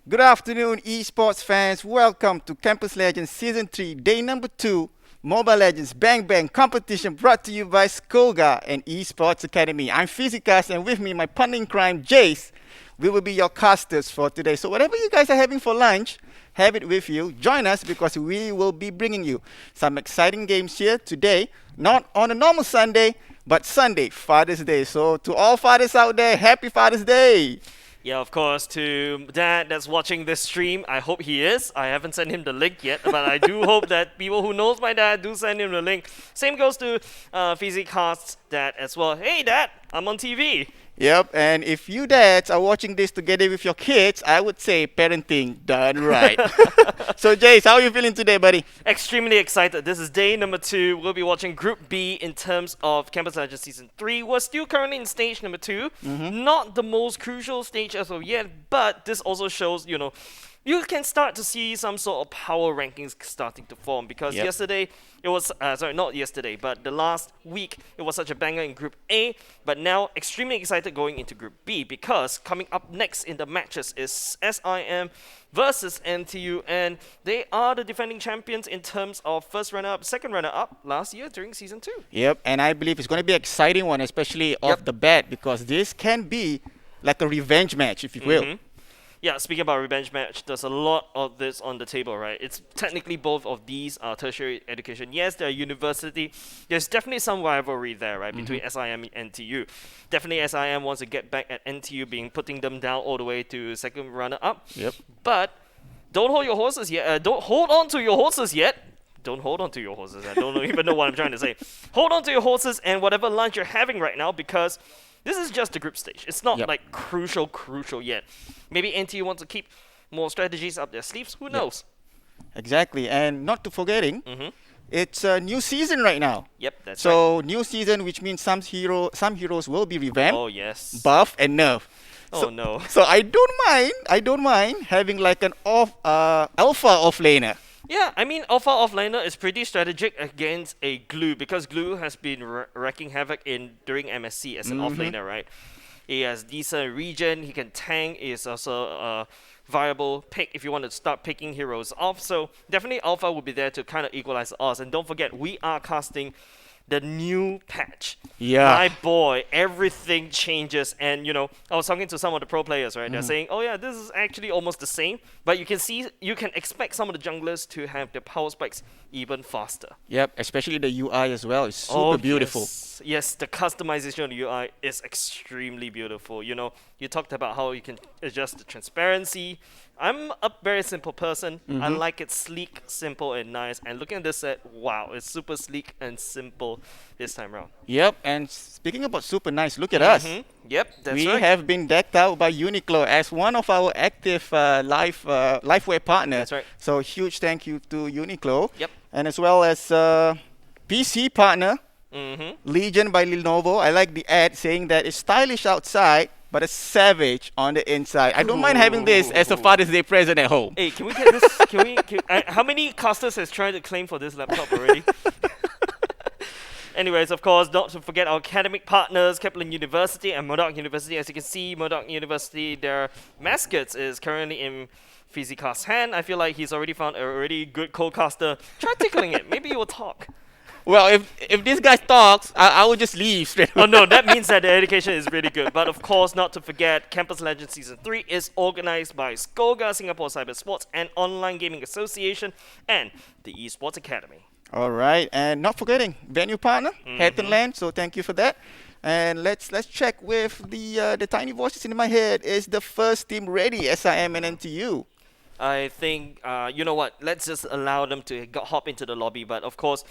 Good afternoon, esports fans. Welcome to Campus Legends Season 3, Day number 2, Mobile Legends Bang Bang competition brought to you by Skoga and Esports Academy. I'm Physicast and with me, my partner in crime, Jace. We will be your casters for today. So whatever you guys are having for lunch, have it with you. Join us because we will be bringing you some exciting games here today. Not on a normal Sunday, but Sunday, Father's Day. So to all fathers out there, happy Father's Day. Yeah, of course, to Dad that's watching this stream, I hope he is. I haven't sent him the link yet, but I do hope that people who knows my dad do send him the link. Same goes to Physicast's dad as well. Hey, Dad, I'm on TV. Yep, and if you dads are watching this together with your kids, I would say parenting done right. So, Jace, how are you feeling today, buddy? Extremely excited. This is day number 2. We'll be watching Group B in terms of Campus Legends Season 3. We're still currently in stage number 2. Not the most crucial stage as of yet, but this also shows, you can start to see some sort of power rankings starting to form because Yep. yesterday it was not yesterday, but the last week it was such a banger in Group A, but now extremely excited going into Group B because coming up next in the matches is SIM versus NTU, and they are the defending champions in terms of first runner-up, second runner-up last year during Season 2. Yep, and I believe it's going to be an exciting one, especially off the bat, because this can be like a revenge match, if you will. Yeah, speaking about revenge match, there's a lot of this on the table, right? It's technically both of these are tertiary education. Yes, they're university. There's definitely some rivalry there, right, between SIM and NTU. Definitely SIM wants to get back at NTU being putting them down all the way to second runner-up. Yep. But don't hold your horses yet. Don't hold on to your horses yet. Don't hold on to your horses. I don't even know what I'm trying to say. Hold on to your horses and whatever lunch you're having right now because this is just the group stage. It's not like crucial yet. Maybe NTU wants to keep more strategies up their sleeves. Who knows? Exactly, and not to forgetting, it's a new season right now. Yep, that's right. So new season, which means some heroes will be revamped, Oh, yes. buff, and nerf. Oh, no. So I don't mind having like an alpha offlaner. Yeah, I mean, Alpha Offlaner is pretty strategic against a Glue because Glue has been wreaking havoc during MSC as an offlaner, right? He has decent regen, he can tank, is also a viable pick if you want to start picking heroes off. So definitely Alpha will be there to kind of equalize the odds. And don't forget, we are casting the new patch. Yeah. My boy, everything changes. And, I was talking to some of the pro players, right? They're saying, oh, yeah, this is actually almost the same. But you can expect some of the junglers to have their power spikes even faster. Yep, especially the UI as well. It's super beautiful. Yes, the customization of the UI is extremely beautiful. You talked about how you can adjust the transparency. I'm a very simple person. I like it sleek, simple, and nice. And looking at this set, wow, it's super sleek and simple this time around. Yep, and speaking about super nice, look at us. Yep, that's We right. have been decked out by Uniqlo as one of our active lifewear partners. That's right. So huge thank you to Uniqlo. Yep. And as well as PC partner, Legion by Lenovo. I like the ad saying that it's stylish outside, but it's savage on the inside. I don't mind having this as a Father's Day present at home. Hey, can we get this? How many casters has tried to claim for this laptop already? Anyways, of course, not to forget our academic partners, Kaplan University and Murdoch University. As you can see, Murdoch University, their mascots is currently in Physicast's hand. I feel like he's already found a really good co-caster. Try tickling it. Maybe it will talk. Well, if this guy talks, I will just leave straight Oh away. no, that means that the education is really good. But of course, not to forget, Campus Legends Season 3 is organized by Skoga, Singapore Cyber Sports and Online Gaming Association, and the Esports Academy. All right, and not forgetting venue partner, Hatton Land. So thank you for that. And let's check with the tiny voices in my head. Is the first team ready? SIM and NTU. I think, you know what, let's just allow them to hop into the lobby. But of course,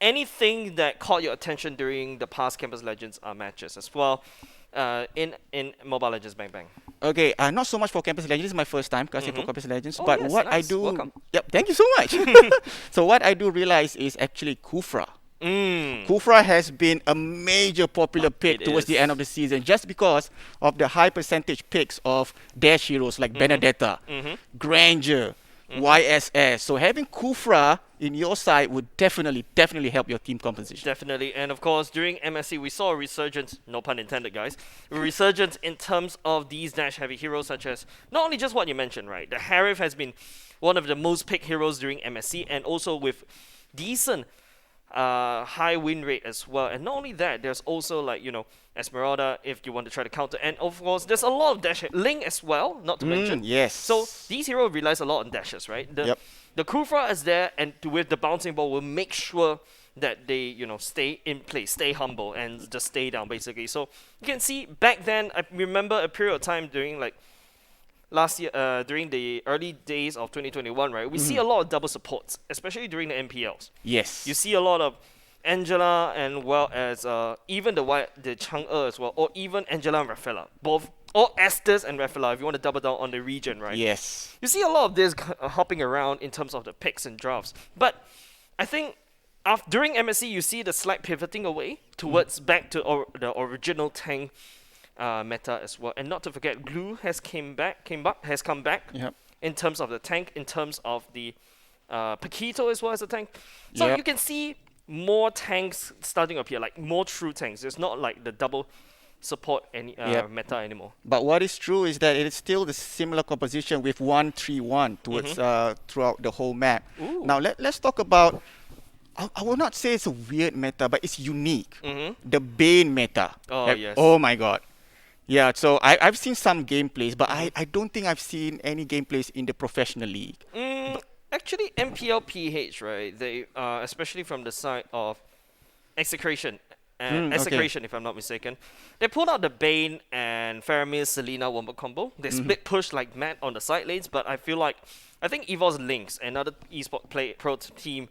anything that caught your attention during the past Campus Legends matches as well in Mobile Legends Bang Bang. Okay, not so much for Campus Legends. This is my first time casting for Campus Legends. Oh, but yes, what I nice. do, Welcome. yep, thank you so much. So what I do realize is actually Kufra. Mm. Kufra has been a major popular pick It towards the is. end of the season just because of the high percentage picks of dash heroes like Benedetta, Granger, YSS. So having Kufra in your side would definitely help your team composition. Definitely, and of course, during MSC, we saw a resurgence, no pun intended, guys, a resurgence in terms of these dash-heavy heroes, such as not only just what you mentioned, right? The Harif has been one of the most picked heroes during MSC, and also with decent high win rate as well. And not only that, there's also like, Esmeralda if you want to try to counter. And of course, there's a lot of dash. Link as well, not to mention. Yes. So these heroes relies a lot on dashes, right? The Kufra is there, and with the bouncing ball will make sure that they, stay in place, stay humble, and just stay down, basically. So you can see back then, I remember a period of time during like last year, during the early days of 2021, right? We see a lot of double supports, especially during the MPLs. Yes. You see a lot of Angela and well as even the Chang'e as well, or even Angela and Rafaela, both, or Estes and Rafaela, if you want to double down on the region, right? Yes. You see a lot of this hopping around in terms of the picks and drafts. But I think during MSC, you see the slight pivoting away towards back to the original tank meta as well. And not to forget, Glue has come back in terms of the tank, in terms of the Paquito as well as a tank. So you can see more tanks starting to appear, like more true tanks. It's not like the double support meta anymore. But what is true is that it is still the similar composition with 1-3-1 towards throughout the whole map. Ooh. Now let's talk about, I will not say it's a weird meta, but it's unique. The Bane meta. Oh, yes. Oh my god. Yeah, so I've seen some gameplays, but I don't think I've seen any gameplays in the professional league. Actually, MPL PH, right? They especially from the side of Execration, Execration, if I'm not mistaken, they pulled out the Bane and Faramir Selena Wombo combo. They split push like mad on the side lanes, but I think Evol's Lynx, another esport pro team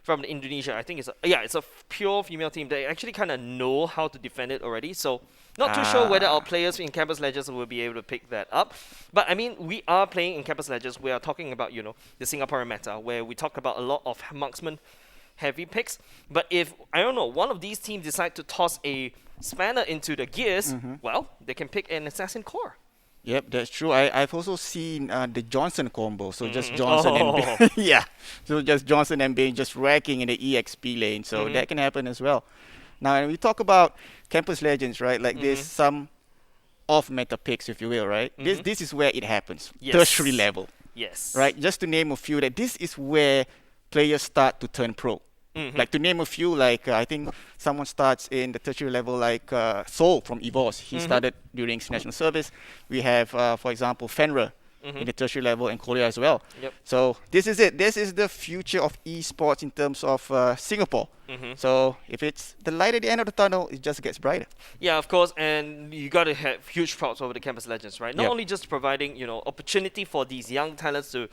from Indonesia. I think it's a pure female team. They actually kind of know how to defend it already. So not too sure whether our players in Campus Legends will be able to pick that up. But I mean, we are playing in Campus Legends. We are talking about the Singaporean meta, where we talk about a lot of marksman heavy picks. But if one of these teams decide to toss a spanner into the gears, well, they can pick an assassin core. Yep, that's true. I've also seen the Johnson combo. So just Johnson and Bane. Yeah. So just Johnson and Bane just wrecking in the EXP lane. So that can happen as well. Now, when we talk about Campus Legends, right? Like there's some off-meta picks, if you will, right? This is where it happens. Yes. Tertiary level. Yes. Right? Just to name a few, that this is where players start to turn pro. Like to name a few, like I think someone starts in the tertiary level, like Sol from EVOS. He started during his national service. We have, for example, Fenrir in the tertiary level, and Korea as well. Yep. So this is it. This is the future of esports in terms of Singapore. So if it's the light at the end of the tunnel, it just gets brighter. Yeah, of course, and you got to have huge props over the Campus Legends, right? Not only just providing, opportunity for these young talents to,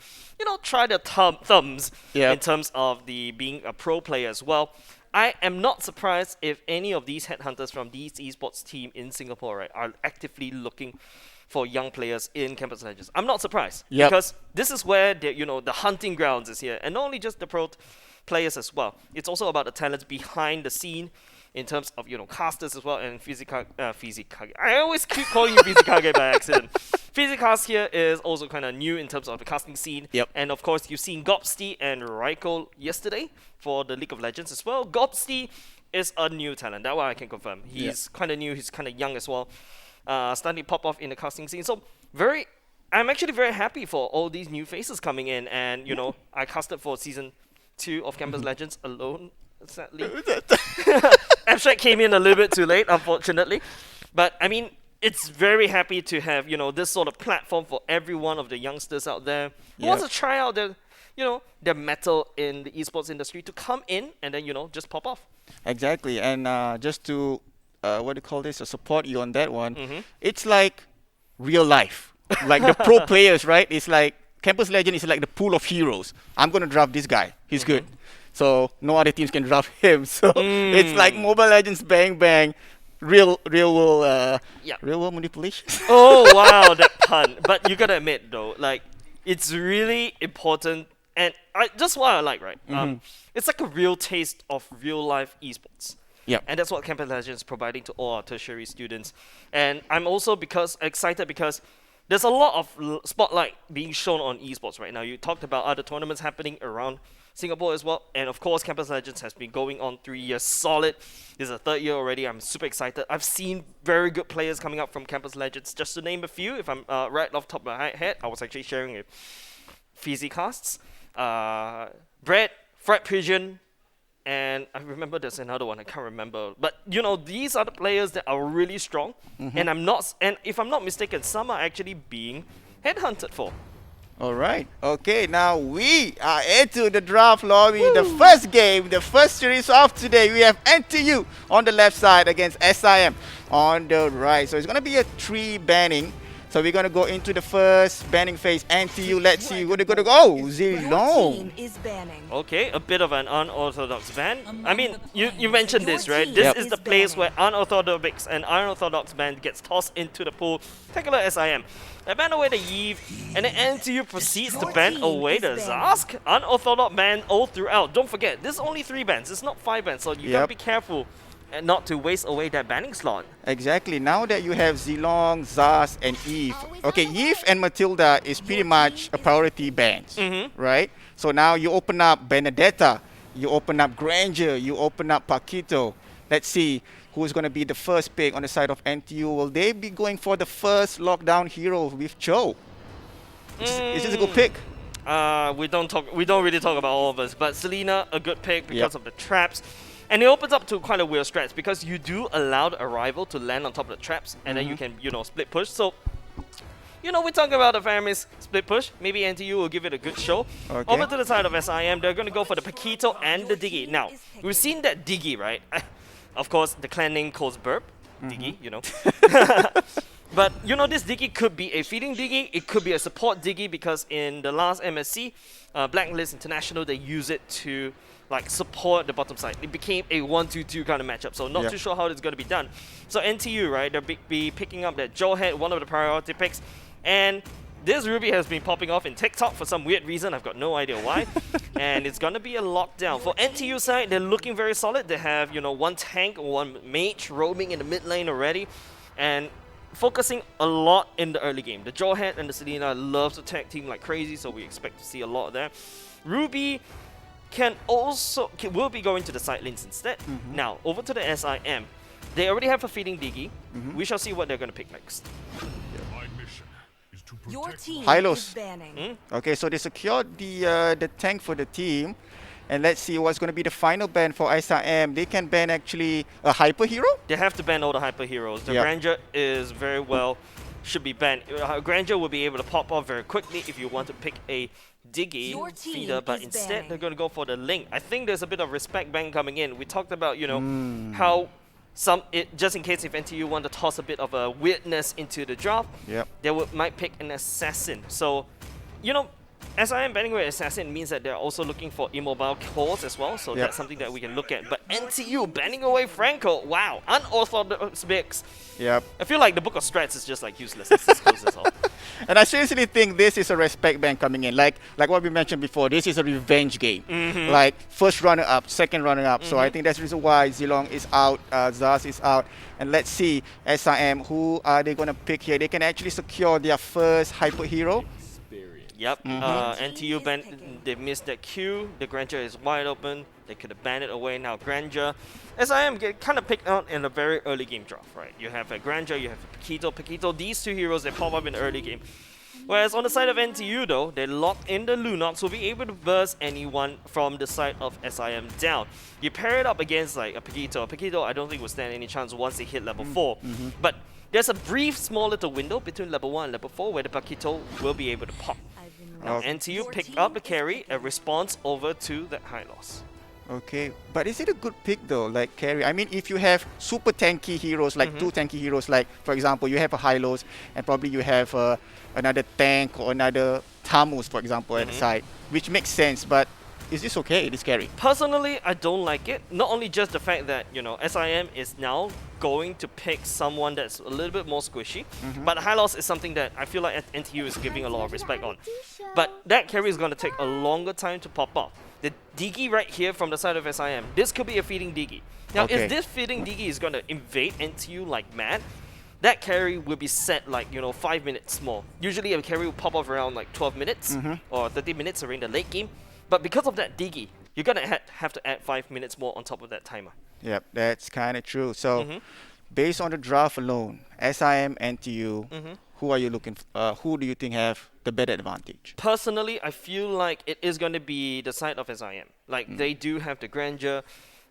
try their thumbs in terms of being a pro player as well. I am not surprised if any of these headhunters from these esports team in Singapore, right, are actively looking for young players in Campus Legends. I'm not surprised because this is where the hunting grounds is here, and not only just the pro players as well. It's also about the talents behind the scene in terms of casters as well, and Fizikage. I always keep calling you Fizikage by accident. Fizikage here is also kind of new in terms of the casting scene. And of course, you've seen Gobsti and Raiko yesterday for the League of Legends as well. Gobsti is a new talent. That one I can confirm. He's kind of new. He's kind of young as well. Starting to pop off in the casting scene. So I'm actually very happy for all these new faces coming in. And I casted for season 2 of Campus Legends alone, sadly. Abstract came in a little bit too late, unfortunately. But I mean, it's very happy to have this sort of platform for every one of the youngsters out there who wants to try out their metal in the esports industry to come in and then just pop off. Exactly, and just to what do you call this? Support you on that one. It's like real life, like the pro players, right? It's like Campus Legend is like the pool of heroes. I'm gonna draft this guy. He's good. So no other teams can draft him. So it's like Mobile Legends Bang Bang, real world manipulation. Oh wow, that pun. But you gotta admit though, like it's really important, and just what I like, right? It's like a real taste of real life esports. And that's what Campus Legends is providing to all our tertiary students. And I'm also excited because there's a lot of spotlight being shown on esports right now. You talked about other tournaments happening around Singapore as well, and of course, Campus Legends has been going on 3 years solid. This is the third year already. I'm super excited. I've seen very good players coming up from Campus Legends. Just to name a few, if I'm right off the top of my head, I was actually sharing with PhysiCasts, Brett, Fred Pigeon, and I remember there's another one, I can't remember. But these are the players that are really strong. And if I'm not mistaken, some are actually being headhunted for. All right. Okay, now we are into the draft lobby. The first game, the first series of today, we have NTU on the left side against SIM on the right. So it's going to be a 3 banning. So we're going to go into the first banning phase. NTU, let's see who they're going to go. Oh, Zilong. Okay, a bit of an unorthodox ban. I mean, you mentioned this, right? This is the place where unorthodox and unorthodox ban gets tossed into the pool. Take a look at SIM. They ban away the Eve, and then NTU proceeds to ban away the Zask. Unorthodox ban all throughout. Don't forget, this is only 3 bans. It's not 5 bans, so you gotta be careful and not to waste away that banning slot. Exactly. Now that you have Zilong, Zaz, and Eve. Okay, Eve and Matilda is pretty much a priority bans, right? So now you open up Benedetta, you open up Granger, you open up Paquito. Let's see who's going to be the first pick on the side of NTU. Will they be going for the first lockdown hero with Cho? Is this a good pick? We don't really talk about all of us, but Selena, a good pick because of the traps. And it opens up to quite a weird strats because you do allow the arrival to land on top of the traps, and then you can, split push. So, we're talking about the Faramis split push. Maybe NTU will give it a good show. Okay. Over to the side of SIM, they're going to go for the Paquito and the Diggy. Now, we've seen that Diggy, right? Of course, the clan name calls Burp. Diggy, But, this Diggy could be a feeding Diggy. It could be a support Diggy because in the last MSC, Blacklist International, they use it to support the bottom side. It became a 1-2-2 kind of matchup, so not too sure how it's going to be done. So NTU, right, they'll be picking up that Joehead, one of the priority picks, and this Ruby has been popping off in TikTok for some weird reason. I've got no idea why. And it's going to be a lockdown. For NTU side, they're looking very solid. They have, one tank, one mage roaming in the mid lane already, and focusing a lot in the early game. The Joehead and the Selena love to tag team like crazy, so we expect to see a lot there. Ruby will be going to the side lanes instead. Now, over to the SIM. They already have a feeding Diggy. We shall see what they're going to pick next. Your team Hylos. is banning. Okay, so they secured the tank for the team. And let's see what's going to be the final ban for SIM. They can ban actually a hyper hero? They have to ban all the hyper heroes. The Granger is very well, should be banned. Granger will be able to pop off very quickly if you want to pick a Diggy feeder, but instead they're going to go for the Link. I think there's a bit of respect ban coming in. We talked about, how just in case if NTU want to toss a bit of a weirdness into the draft, they might pick an assassin. So, SIM banning away assassin means that they're also looking for immobile cores as well, so that's something that we can look at. But NTU banning away Franco, wow, unorthodox picks. I feel like the Book of Strats is just useless. Let's just close this off. And I seriously think this is a respect ban coming in. Like what we mentioned before, this is a revenge game. Like first runner up, second runner up. So I think that's the reason why Zilong is out, Zaz is out. And let's see, SIM, who are they going to pick here? They can actually secure their first hyper hero. NTU they missed that Q. The Granger is wide open. They could have banned it away. Now Granger, SIM get kind of picked out in a very early game draft, right? You have a Granger, you have a Paquito. These 2 heroes, they pop up in the early game. Whereas on the side of NTU though, they lock in the Lunox, will be able to burst anyone from the side of SIM down. You pair it up against a Paquito. Paquito I don't think will stand any chance once they hit level 4. But there's a brief small little window between level 1 and level 4 where the Paquito will be able to pop. Now NTU picked up the carry, a response over to that high loss. Okay, but is it a good pick though, like carry? I mean, if you have super tanky heroes, like 2 tanky heroes, like for example, you have a Hylos and probably you have another tank or another Tamus, for example, at the side, which makes sense, but is this okay, this carry? Personally, I don't like it. Not only just the fact that, SIM is now going to pick someone that's a little bit more squishy, but high loss is something that I feel like NTU is giving a lot of respect on. But that carry is going to take a longer time to pop off. The Diggy right here from the side of SIM, this could be a feeding Diggy. Now, if this feeding Diggy is going to invade NTU like mad, that carry will be set like, 5 minutes more. Usually a carry will pop off around like 12 minutes or 30 minutes around the late game. But because of that Diggy, you're going to have to add 5 minutes more on top of that timer. Yep, that's kind of true. So, based on the draft alone, SIM, NTU, who are you looking? Who do you think have the better advantage? Personally, I feel like it is going to be the side of SIM. Like they do have the grandeur,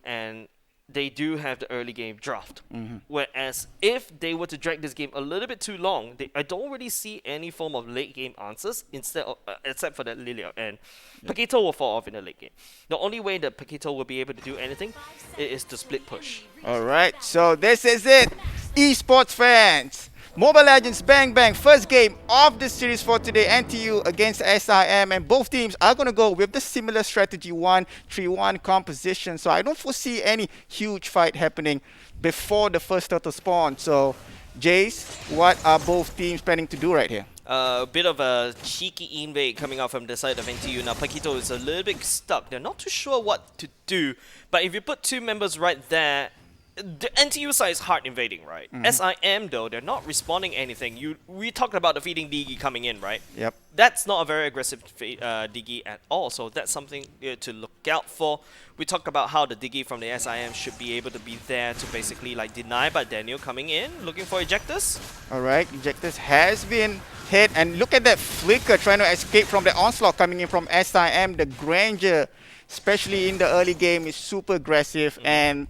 and they do have the early game draft. Whereas if they were to drag this game a little bit too long, I don't really see any form of late game answers except for that Lilia, and Paquito will fall off in the late game. The only way that Paquito will be able to do anything is to split push. All right, so this is it, esports fans. Mobile Legends Bang Bang, first game of the series for today, NTU against SIM, and both teams are going to go with the similar strategy 1-3-1 composition. So I don't foresee any huge fight happening before the first turtle spawn. So, Jace, what are both teams planning to do right here? A bit of a cheeky invade coming out from the side of NTU. Now, Paquito is a little bit stuck. They're not too sure what to do. But if you put two members right there, the NTU side is hard invading, right? SIM, though, they're not responding anything. We talked about the feeding Digi coming in, right? Yep. That's not a very aggressive Digi at all, so that's something to look out for. We talked about how the Digi from the SIM should be able to be there to basically like deny, but Daniel coming in, looking for ejectors. All right, ejectors has been hit, and look at that flicker trying to escape from the onslaught coming in from SIM. The grandeur, especially in the early game, is super aggressive, and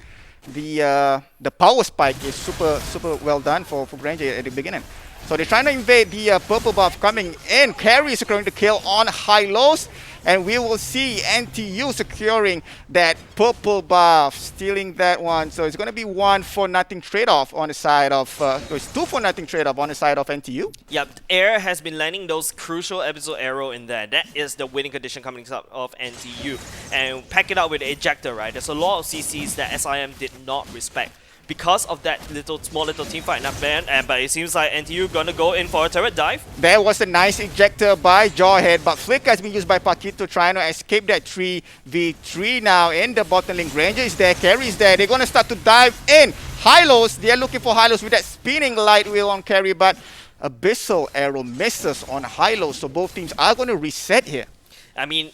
the power spike is super well done for Granger at the beginning. So they're trying to invade the purple buff coming in. Carry securing the kill on high-lows, and we will see NTU securing that purple buff, stealing that one. So it's going to be 1-for-0 trade-off on the side of, it's 2-for-0 trade-off on the side of NTU. Yep, Air has been landing those crucial episode arrow in there. That is the winning condition coming out of NTU. And pack it out with the ejector, right? There's a lot of CCs that SIM did not respect because of that small little team fight in that band, but it seems like NTU gonna go in for a turret dive. There was a nice ejector by Jawhead, but Flick has been used by Paquito trying to escape that 3v3 now in the bottom lane. Granger is there, Carry is there. They're gonna start to dive in. High-lows, they're looking for high-lows with that spinning light wheel on Carry, but Abyssal Arrow misses on high-lows, so both teams are gonna reset here. I mean,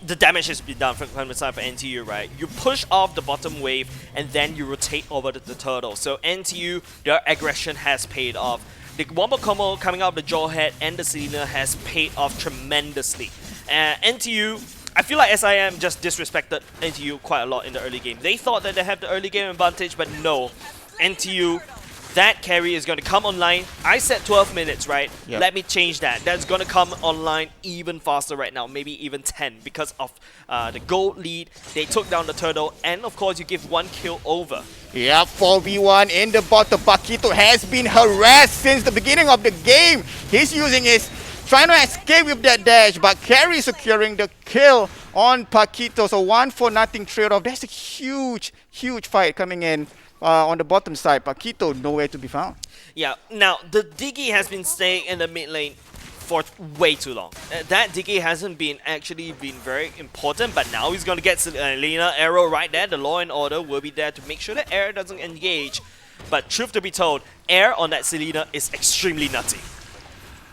the damage has been done from the side for NTU, right? You push off the bottom wave and then you rotate over the turtle. So NTU, their aggression has paid off. The wombo combo coming out of the Jawhead and the Selena has paid off tremendously. NTU, I feel like SIM just disrespected NTU quite a lot in the early game. They thought that they have the early game advantage, but no. NTU, that carry is going to come online. I said 12 minutes, right? Yep. Let me change that. That's going to come online even faster right now, maybe even 10 because of the gold lead. They took down the turtle, and of course, you give one kill over. Yeah, 4v1 in the bottom. Paquito has been harassed since the beginning of the game. He's using his, trying to escape with that dash, but Carry securing the kill on Paquito. So 1-for-0 trade-off. That's a huge fight coming in. On the bottom side, Paquito nowhere to be found. Yeah, now the Diggy has been staying in the mid lane for way too long. That Diggy hasn't been very important, but now he's going to get Selena Arrow right there. The Law and Order will be there to make sure that Air doesn't engage. But truth to be told, Air on that Selena is extremely nutty.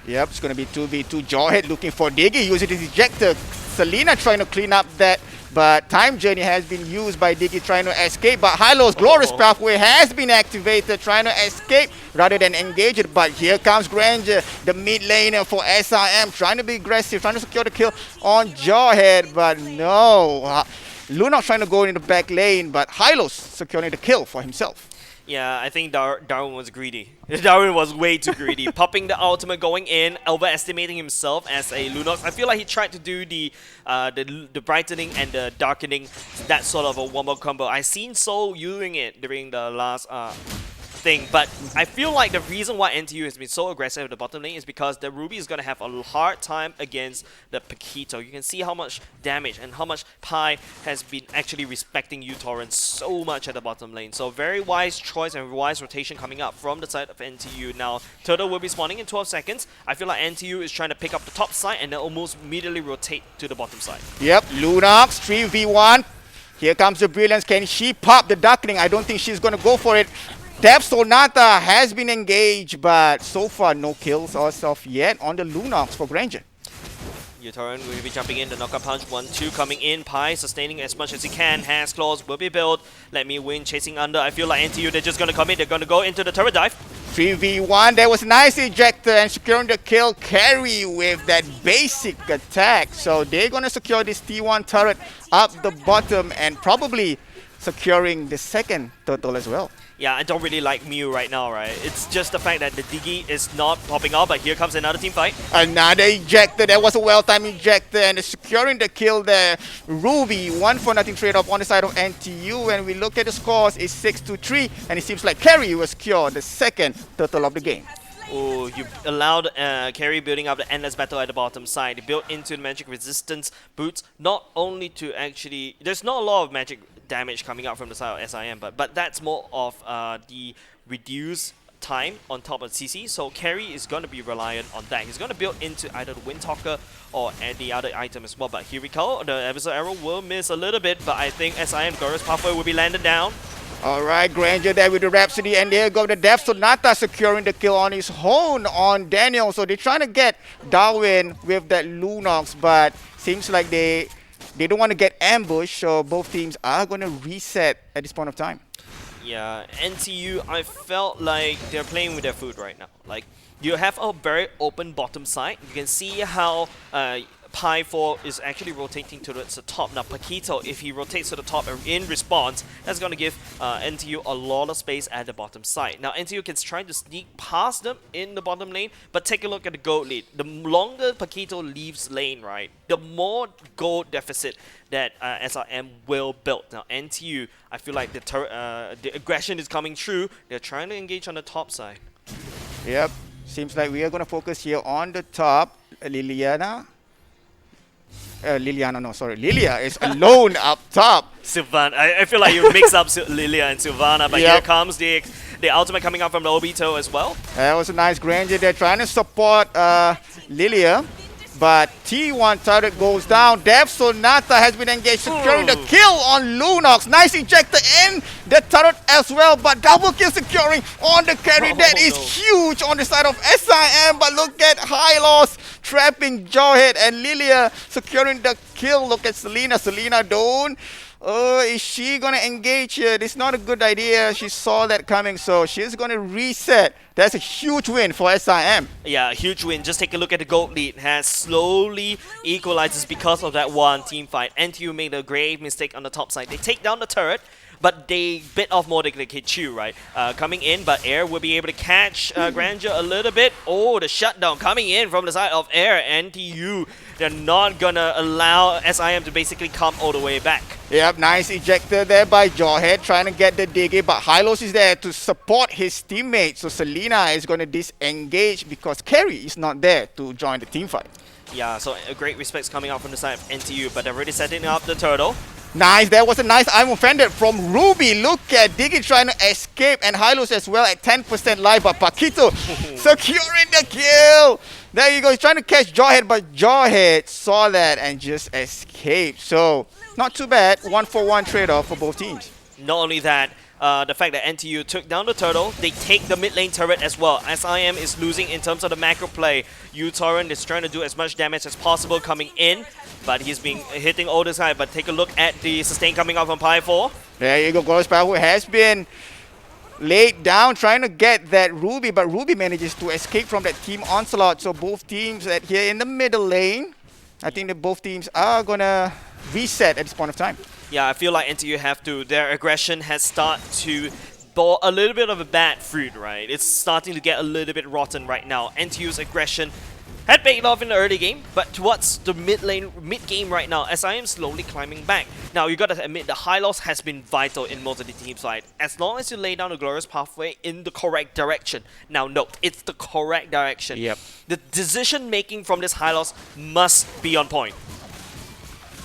Yep, it's going to be 2v2. Jawhead looking for Diggy, using his ejector. Selena trying to clean up that, but Time Journey has been used by Diggy trying to escape. But Hilo-'s Glorious Pathway has been activated, trying to escape rather than engage it. But here comes Granger, the mid laner for SIM, trying to be aggressive, trying to secure the kill on Jawhead. But no, Lunox trying to go in the back lane, but Hilo securing the kill for himself. Yeah, I think Darwin was greedy. Darwin was way too greedy. Popping the ultimate, going in, overestimating himself as a Lunox. I feel like he tried to do the brightening and the darkening, that sort of a wombo combo. I seen Soul using it during the last thing, but I feel like the reason why NTU has been so aggressive at the bottom lane is because the Ruby is going to have a hard time against the Paquito. You can see how much damage and how much Pi has been actually respecting uTorrent so much at the bottom lane. So very wise choice and wise rotation coming up from the side of NTU. Now, Turtle will be spawning in 12 seconds. I feel like NTU is trying to pick up the top side and then almost immediately rotate to the bottom side. Yep, Lunox, 3v1. Here comes the Brilliance. Can she pop the Darkening? I don't think she's going to go for it. Deb Sonata has been engaged, but so far no kills as of yet on the Lunox for Granger. Utoran will be jumping in, the knockout punch, 1-2 coming in, Pi sustaining as much as he can, Has Claws will be built, Let Me Win chasing under, I feel like NTU, they're just gonna come in, they're gonna go into the turret dive. 3v1, there was a nice ejector and securing the kill carry with that basic attack. So they're gonna secure this T1 turret up the bottom and probably securing the second turtle as well. Yeah, I don't really like Mew right now, right? It's just the fact that the Diggy is not popping out, but here comes another team fight. Another ejector. That was a well-timed ejector and securing the kill there. Ruby, 1-for-0 trade-off on the side of NTU. And we look at the scores, it's 6-3, and it seems like Carry will secure the second turtle of the game. Oh, you allowed Carry building up the endless battle at the bottom side. They built into the magic resistance boots, not only to actually... There's not a lot of magic damage coming out from the side of SIM, but that's more of the reduced time on top of CC, so Carry is going to be reliant on that. He's going to build into either the Windtalker or any other item as well, but here we go. The Episode Arrow will miss a little bit, but I think SIM Glorious Pathway will be landed down. Alright, Granger there with the Rhapsody, and there go the Depth Sonata securing the kill on his own on Daniel. So they're trying to get Darwin with that Lunox, but seems like they don't want to get ambushed, so both teams are going to reset at this point of time. Yeah, NTU, I felt like they're playing with their food right now. Like, you have a very open bottom side. You can see how Pi 4 is actually rotating towards the top. Now, Paquito, if he rotates to the top in response, that's going to give NTU a lot of space at the bottom side. Now, NTU can try to sneak past them in the bottom lane, but take a look at the gold lead. The longer Paquito leaves lane, right, the more gold deficit that SRM will build. Now, NTU, I feel like the aggression is coming through. They're trying to engage on the top side. Yep, seems like we are going to focus here on the top. Lilia is alone up top. Sylvana, I feel like you mix up Lilia and Sylvana, but Yep. here comes the ultimate coming out from the Obito as well. That was a nice Granger. They're trying to support Lilia, but T1 turret goes down. Dev Sonata has been engaged, securing the kill on Lunox. Nice ejector in the turret as well, but double kill securing on the carry. That is huge on the side of SIM, but look at High Loss trapping Jawhead and Lilia securing the kill. Look at Selena. Selena don't. Is she going to engage here? This is not a good idea. She saw that coming, so she's going to reset. That's a huge win for SIM. Yeah, huge win. Just take a look at the gold lead. Has slowly equalizes because of that one team fight. NTU made a grave mistake on the top side. They take down the turret, but they bit off more than they could chew, right? Coming in, but Air will be able to catch Granger a little bit. Oh, the shutdown coming in from the side of Air. NTU, they're not gonna allow SIM to basically come all the way back. Yep, nice ejector there by Jawhead trying to get the Diggy, but Hylos is there to support his teammate. So Selena is going to disengage because Carry is not there to join the team fight. Yeah, so a great respects coming out from the side of NTU, but they're already setting up the turtle. Nice, that was a nice item offended from Ruby. Look at Diggy trying to escape, and Hylos as well at 10% life, but Paquito securing the kill. There you go, he's trying to catch Jawhead, but Jawhead saw that and just escaped. So, not too bad, 1-for-1 trade-off for both teams. Not only that, the fact that NTU took down the turtle, they take the mid lane turret as well. SIM is losing in terms of the macro play. U-Torrent is trying to do as much damage as possible coming in, but he's been hitting all the side. But take a look at the sustain coming out from Pi 4. There you go, Glorious Power has been laid down trying to get that Ruby, but Ruby manages to escape from that team onslaught. So both teams that here in the middle lane, I think that both teams are gonna reset at this point of time. Yeah, I feel like NTU have to. Their aggression has started to bore a little bit of a bad fruit, right? It's starting to get a little bit rotten right now. NTU's aggression had paid off in the early game, but towards the mid game right now, SIM slowly climbing back. Now, you gotta admit, the high loss has been vital in most of the team side. As long as you lay down the Glorious Pathway in the correct direction. Now, note, it's the correct direction. Yep. The decision making from this high loss must be on point.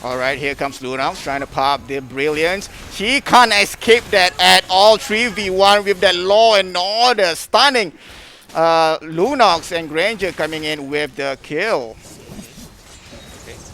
Alright, here comes Lunox trying to pop the Brilliance. He can't escape that at all. 3v1 with that Law and Order stunning. Lunox and Granger coming in with the kill.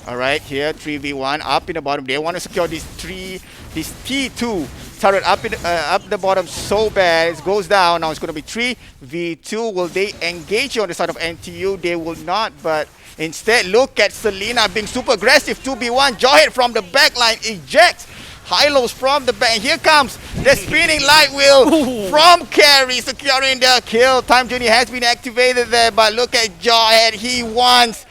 Alright, here 3v1 up in the bottom. They want to secure this T2 turret up the bottom so bad. It goes down. Now it's going to be 3v2. Will they engage you on the side of NTU? They will not, but instead, look at Selena being super aggressive. 2v1. Jawhead from the back line ejects Hylos from the back. Here comes the spinning light wheel from Carry, securing the kill. Time Journey has been activated there, but look at Jawhead. He wants.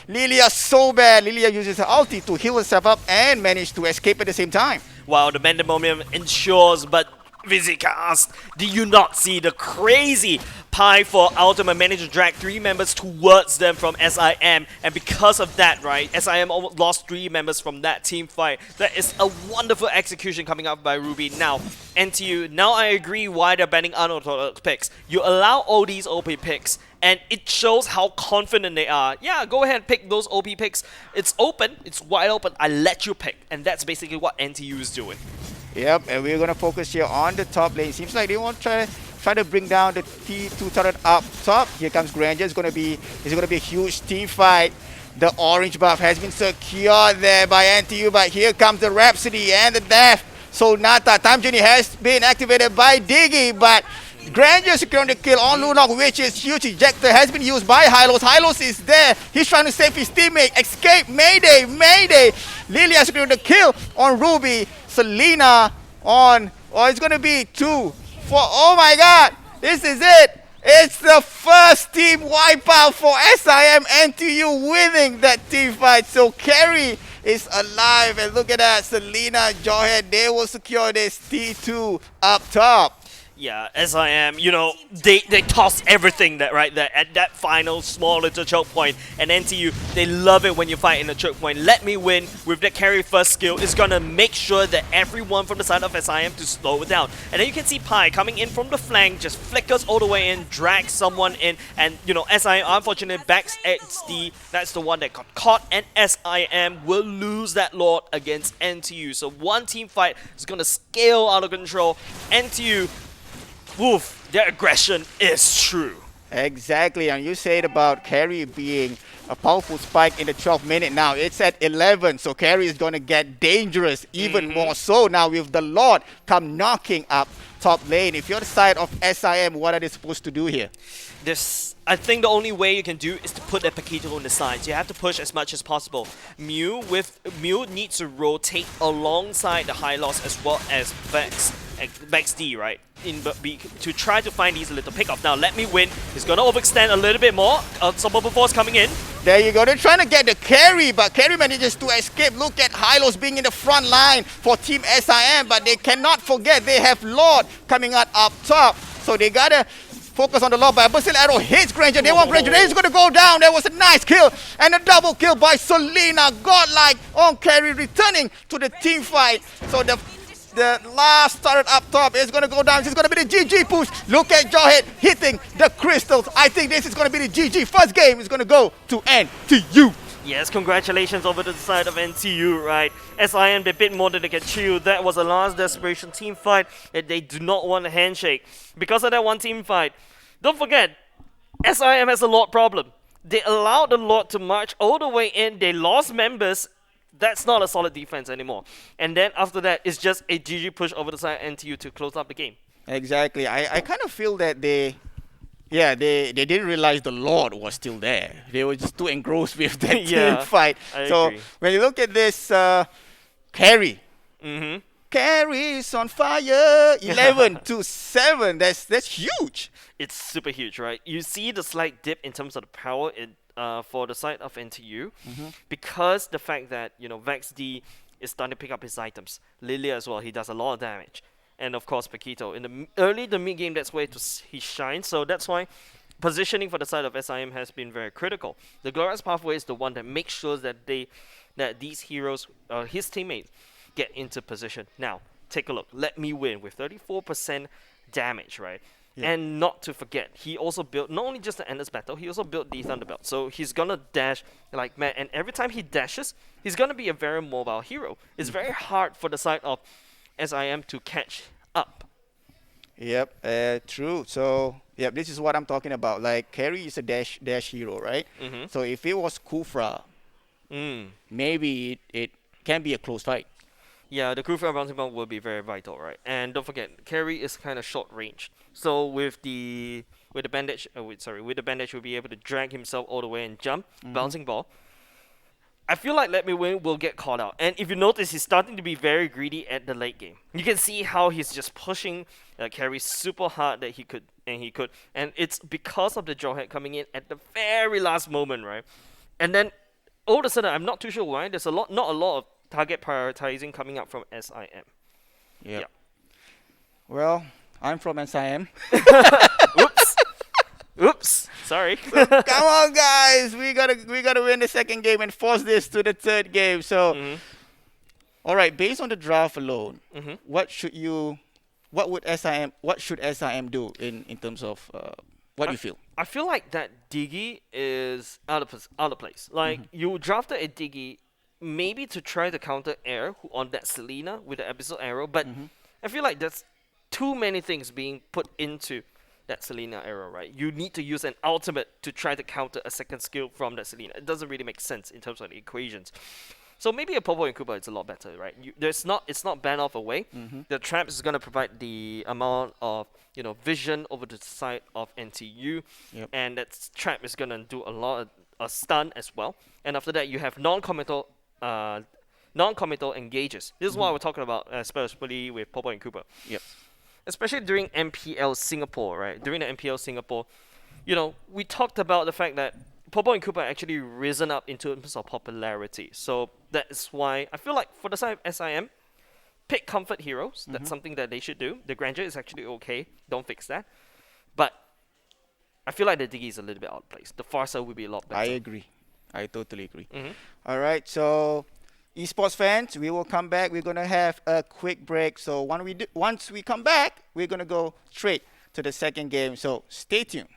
Lilia so bad. Lilia uses her ulti to heal herself up and manage to escape at the same time. Wow, the Mandemonium ensures, but Visicast, do you not see the crazy Pi for Ultimate managed to drag 3 members towards them from SIM, and because of that, right, SIM almost lost 3 members from that team fight. That is a wonderful execution coming up by Ruby. Now, NTU, now I agree why they're banning unorthodox picks. You allow all these OP picks, and it shows how confident they are. Yeah, go ahead and pick those OP picks. It's open, it's wide open, I let you pick, and that's basically what NTU is doing. Yep, and we're gonna focus here on the top lane. Seems like they want to try to bring down the T2 turret up top. Here comes Granger. It's gonna be a huge team fight. The orange buff has been secured there by NTU, but here comes the Rhapsody and the Death. So Nata, Time Journey has been activated by Diggy, but Granger securing the kill on Lunok, which is huge. Ejector has been used by Hylos. Hylos is there. He's trying to save his teammate. Escape. Mayday. Lilia securing the kill on Ruby. Selena on. Oh, it's going to be 2 for. Oh my god. This is it. It's the first team wipeout for SIM NTU winning that team fight. So Carry is alive. And look at that. Selena, Jawhead, they will secure this T2 up top. Yeah, SIM, you know, they toss everything that right there at that final small little choke point. And NTU, they love it when you fight in a choke point. Let me win with that carry first skill is gonna make sure that everyone from the side of SIM to slow it down. And then you can see Pi coming in from the flank, just flickers all the way in, drags someone in, and you know, SIM unfortunately backs XD. That's the one that got caught, and SIM will lose that Lord against NTU. So one team fight is gonna scale out of control. NTU, woof, their aggression is true. Exactly, and you said about Carry being a powerful spike in the 12th minute. Now it's at 11, so Carry is going to get dangerous even more so now with the Lord come knocking up top lane. If you're the side of SIM, what are they supposed to do here? I think the only way you can do is to put that Paquito on the sides. You have to push as much as possible. Mew needs to rotate alongside the high loss as well as Vex D, right? To try to find these little pickoff. Now let me win. He's gonna overextend a little bit more. Some Bubble Force coming in. There you go. They're trying to get the Carry, but Carry manages to escape. Look at Hylos being in the front line for Team SIM, but they cannot forget they have Lord coming out up top. So they gotta focus on the Lord, but a Basil Arrow hits Granger. They want Granger. He's gonna go down. There was a nice kill and a double kill by Selena. Godlike on Carry returning to the team fight. So the last turret up top is going to go down. This is going to be the GG push. Look at Jawhead hitting the crystals. I think this is going to be the GG. First game is going to go to NTU. Yes, congratulations over to the side of NTU, right? SIM, they bit more than they can chew. That was a last desperation team fight that they do not want a handshake. Because of that one team fight, don't forget, SIM has a Lord problem. They allowed the Lord to march all the way in. They lost members. That's not a solid defense anymore. And then after that, it's just a GG push over the side of NTU to close up the game. Exactly. I kind of feel that they didn't realize the Lord was still there. They were just too engrossed with that team fight. I so agree. when you look at this Carry, Carry is on fire. 11-7. That's huge. It's super huge, right? You see the slight dip in terms of the power for the side of NTU because the fact that, you know, Vex D is starting to pick up his items. Lilia as well, he does a lot of damage. And of course Paquito. In the mid game, that's where he shines. So that's why positioning for the side of SIM has been very critical. The Glorious Pathway is the one that makes sure that these heroes, his teammates, get into position. Now, take a look. Let me win with 34% damage, right? Yeah. And not to forget, he also built not only just the Endless Battle, he also built the Thunderbelt. So he's gonna dash like mad, and every time he dashes, he's gonna be a very mobile hero. It's very hard for the side of SIM to catch up. Yep, true. So, yep, this is what I'm talking about. Like, Carry is a dash hero, right? So if it was Kufra, maybe it can be a close fight. Yeah, the crucial bouncing ball will be very vital, right? And don't forget, carry is kind of short range. So with the bandage, with the bandage, will be able to drag himself all the way and jump, Mm-hmm. bouncing ball. I feel like Let Me Win will get caught out. And if you notice, he's starting to be very greedy at the late game. You can see how he's just pushing carry super hard that he could. And it's because of the jawhead coming in at the very last moment, right? And then all of a sudden, I'm not too sure why. There's not a lot of target prioritizing coming up from SIM. Yeah. Yeah. Well, I'm from SIM. Oops. Oops. Sorry. Come on, guys. We gotta win the second game and force this to the third game. So, hmm all right. Based on the draft alone, hmm what should SIM do in terms of what do you feel? I feel like that Diggy is out of place. Like you drafted a Diggy maybe to try to counter Air on that Selena with the episode arrow, but Mm-hmm. I feel like that's too many things being put into that Selena arrow, right? You need to use an ultimate to try to counter a second skill from that Selena. It doesn't really make sense in terms of the equations. So maybe a Popo and Koopa is a lot better, right? It's not banned off away. Mm-hmm. The trap is gonna provide the amount of vision over the side of NTU, Yep. and that trap is gonna do a lot of a stun as well. And after that, you have non-committal engages. This is what Mm-hmm. we're talking about, especially with Popo and Koopa, Yep. especially during MPL Singapore, right? During the MPL Singapore, we talked about the fact that Popo and Koopa actually risen up in terms of popularity. So that's why I feel like for the side of SIM, pick comfort heroes. Mm-hmm. That's something that they should do. The Grandeur is actually okay. Don't fix that. But I feel like the Diggy is a little bit out of place. The Farsa would be a lot I better. agree. I totally agree. hmm All right. So, esports fans, we will come back. We're gonna have a quick break. So once we come back, we're gonna go straight to the second game. So stay tuned.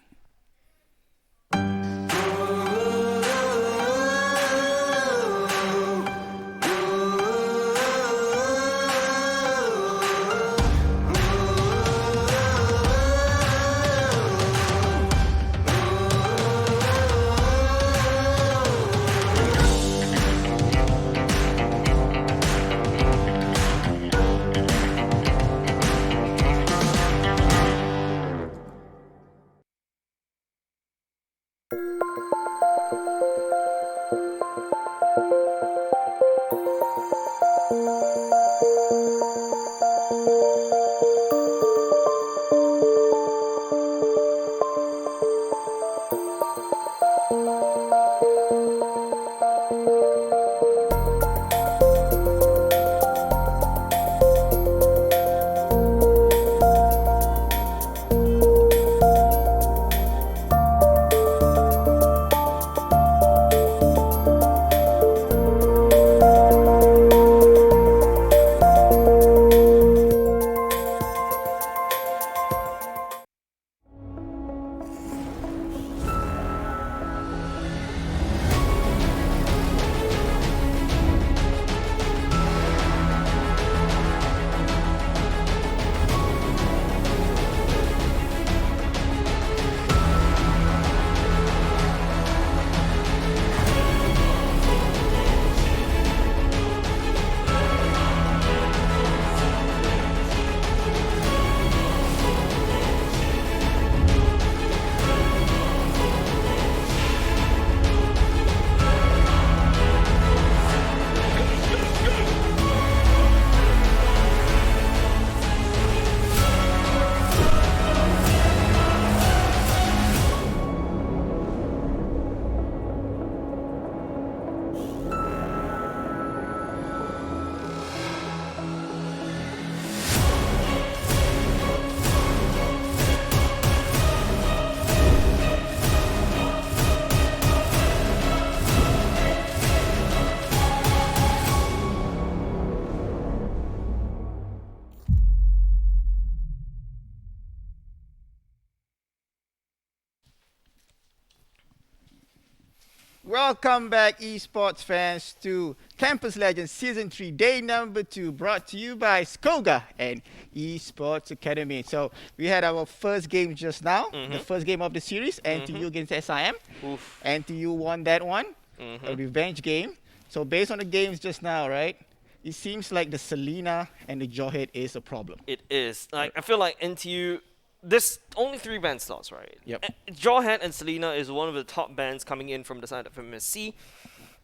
Welcome back, esports fans, to Campus Legends Season 3, day number 2, brought to you by Skoga and Esports Academy. So, we had our first game just now, the first game of the series, NTU against SIM. Oof. NTU won that one, a hmm revenge game. So, based on the games just now, right, it seems like the Selena and the Jawhead is a problem. It is. Like I feel like NTU. There's only 3 band slots, right? Yep. Jawhead and Selena is one of the top bands coming in from the side of MSC,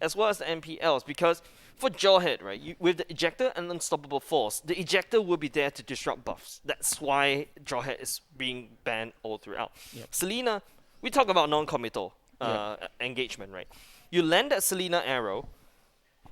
as well as the MPLs. Because for Jawhead, right, with the ejector and unstoppable force, the ejector will be there to disrupt buffs. That's why Jawhead is being banned all throughout. Yep. Selena, we talk about non-committal engagement, right? You land that Selena arrow.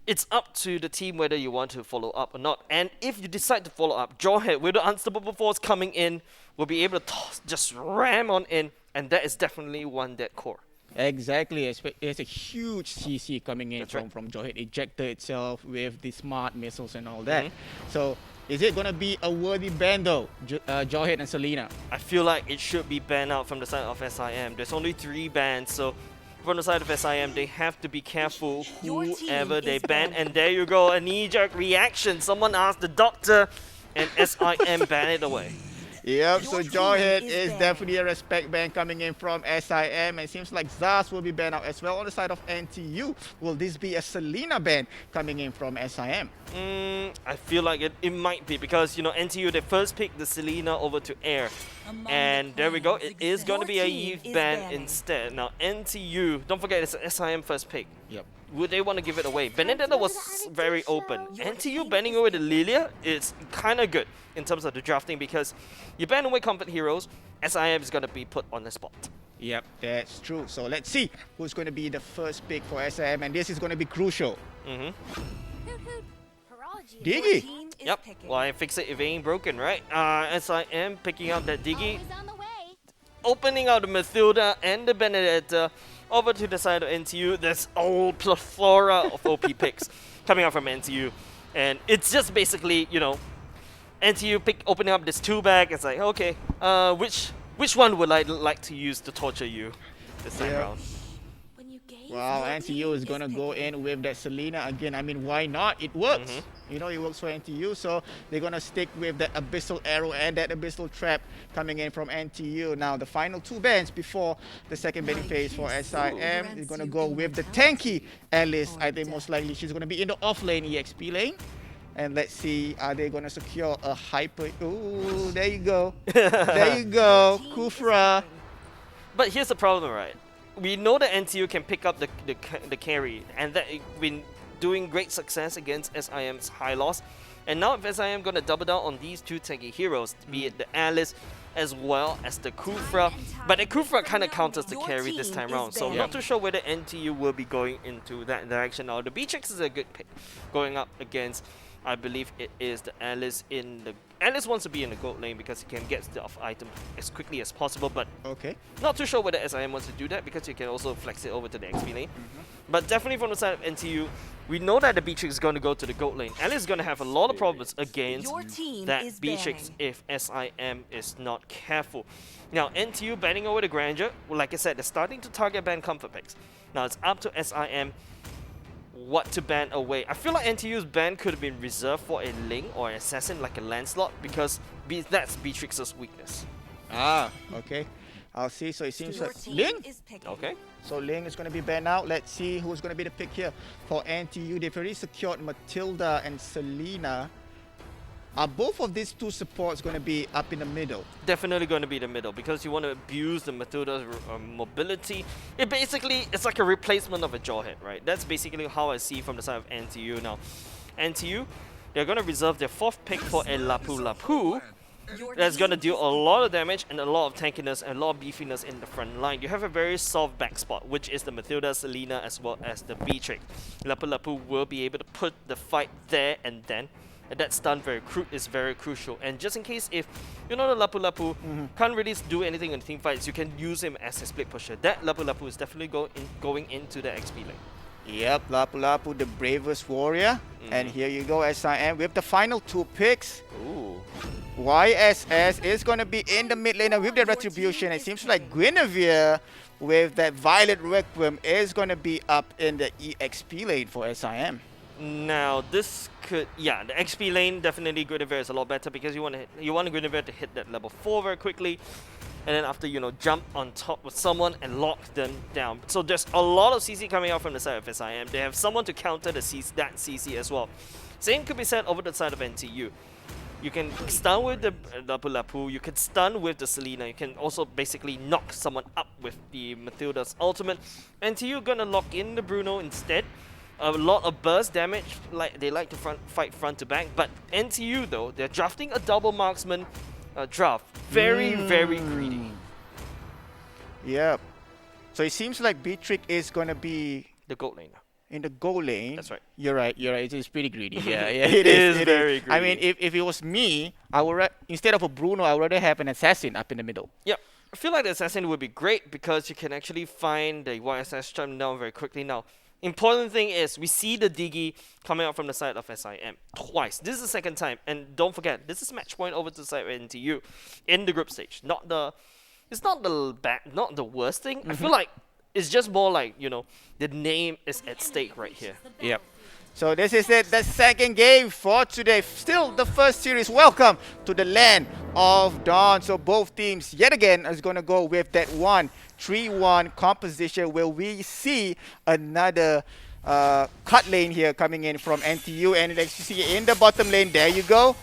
It's up to the team whether you want to follow up or not. And if you decide to follow up, Jawhead with the unstoppable force coming in will be able to just ram on in, and that is definitely one dead core. Exactly. There's a huge CC coming in That's from, right. from Jawhead ejector itself with the smart missiles and all that. Mm-hmm. So is it going to be a worthy ban though, Jawhead and Selena? I feel like it should be banned out from the side of SIM. There's only 3 bans, so from the side of SIM, they have to be careful whoever they ban. And there you go, a knee-jerk reaction. Someone asked the doctor, and SIM ban it away. Yep, so Your team Jawhead is is banned. definitely a respect ban coming in from SIM. It seems like Zaz will be banned out as well on the side of NTU. Will this be a Selena ban coming in from SIM? I feel like it might be because, you know, NTU, they first picked the Selena over to Air. And there we go, it is going to be a Your Eve team is ban banning. instead. Now, NTU, don't forget it's a SIM first pick. Yep. Would they want to give it away? Benedetta was very open. NTU banning away the Lilia is kind of good in terms of the drafting because you ban away comfort heroes, SIM is going to be put on the spot. Yep, that's true. So let's see who's going to be the first pick for SIM, and this is going to be crucial. Mm-hmm. Diggy. Your team is Yep. picking. Why fix it if it ain't broken, right? SIM picking up that Diggy, Always on the way. opening out the Mathilda and the Benedetta over to the side of NTU. There's a whole plethora of OP picks coming out from NTU. And it's just basically, you know, NTU opening up this 2-bag. It's like, okay, which one would I like to use to torture you this time Yeah. around? When you gaze, Wow, your NTU team is going to go picking. in with that Selena again. I mean, why not? It works. Mhm. You know, it works for NTU, so they're going to stick with that Abyssal Arrow and that Abyssal Trap coming in from NTU. Now, the final 2 bands before the second banning phase for SIM is going to go with the tanky Alice. I think most likely she's going to be in the off lane EXP lane. And let's see, are they going to secure a hyper? Ooh, there you go. There you go. Kufra. But here's the problem, right? We know that NTU can pick up the carry, and that it's been doing great success against SIM's high loss. And now if SIM gonna double down on these 2 tanky heroes, be it the Alice as well as the Kufra, but the Kufra kind of counters the Your carry this team time is round, so banned. not too sure whether NTU will be going into that direction. Now the Beatrix is a good pick, going up against, I believe it is the Alice in the... Alice wants to be in the gold lane because he can get the off item as quickly as possible, but Okay. not too sure whether SIM wants to do that because you can also flex it over to the XP lane. But definitely from the side of NTU, we know that the Beatrix is going to go to the gold lane. Alice is going to have a lot of problems against Your team that is Beatrix banning. if SIM is not careful. Now, NTU banning over the Grandeur, well, like I said, they're starting to target ban comfort picks. Now, it's up to SIM what to ban away. I feel like NTU's ban could have been reserved for a Ling or an Assassin like a Lancelot because that's Beatrix's weakness. Ah, okay. I'll see. So it seems Your like team Ling. is picking. Okay. So Ling is going to be banned out. Let's see who's going to be the pick here for NTU. They've already secured Matilda and Selena. Are both of these 2 supports going to be up in the middle? Definitely going to be the middle because you want to abuse the Matilda's mobility. It's like a replacement of a Jawhead, right? That's basically how I see from the side of NTU now. NTU, they're going to reserve their 4th pick for a Lapu Lapu. Your That's team going to deal is a lot of damage and a lot of tankiness and a lot of beefiness in the front line. You have a very soft back spot, which is the Matilda, Selena, as well as the Beatrix. Lapu Lapu will be able to put the fight there and then. And that stun is very crucial. And just in case if you know the Lapu Lapu can't really do anything in team fights, you can use him as a split pusher. That Lapu Lapu is definitely going into the XP lane. Yep, Lapu Lapu, the bravest warrior. And here you go, SIM with the final 2 picks. Ooh. YSS is going to be in the mid lane and with the retribution. It seems like Guinevere with that Violet Requiem is going to be up in the EXP lane for SIM. Now this could, yeah, the XP lane definitely Guinevere is a lot better because you want Guinevere to hit that level 4 very quickly. and then after, jump on top of someone and lock them down. So there's a lot of CC coming out from the side of SIM. They have someone to counter that CC as well. Same could be said over the side of NTU. You can stun with the Lapu, you can stun with the Selena, you can also basically knock someone up with the Matilda's ultimate. NTU gonna lock in the Bruno instead. A lot of burst damage, they like to fight front to back, but NTU though, they're drafting a double marksman draft. Very, very greedy. Yep. So it seems like Beatrix is gonna be The gold laner. in the goal lane. That's right. You're right. It is pretty greedy. Yeah, it is is. very greedy. I mean, if it was me, I would instead of a Bruno, I would rather have an assassin up in the middle. Yep. I feel like the assassin would be great because you can actually find the YSS jump down very quickly. Now, important thing is we see the Diggy coming out from the side of SIM twice. This is the second time, and don't forget, this is match point over to the side of NTU in the group stage. It's not the worst thing. I feel like it's just more like, the name is at stake right here. Yep. So this is it, the second game for today. Still the first series. Welcome to the land of Dawn. So both teams yet again is going to go with that 1-3-1 composition where we see another cut lane here coming in from NTU. And as you see in the bottom lane, there you go.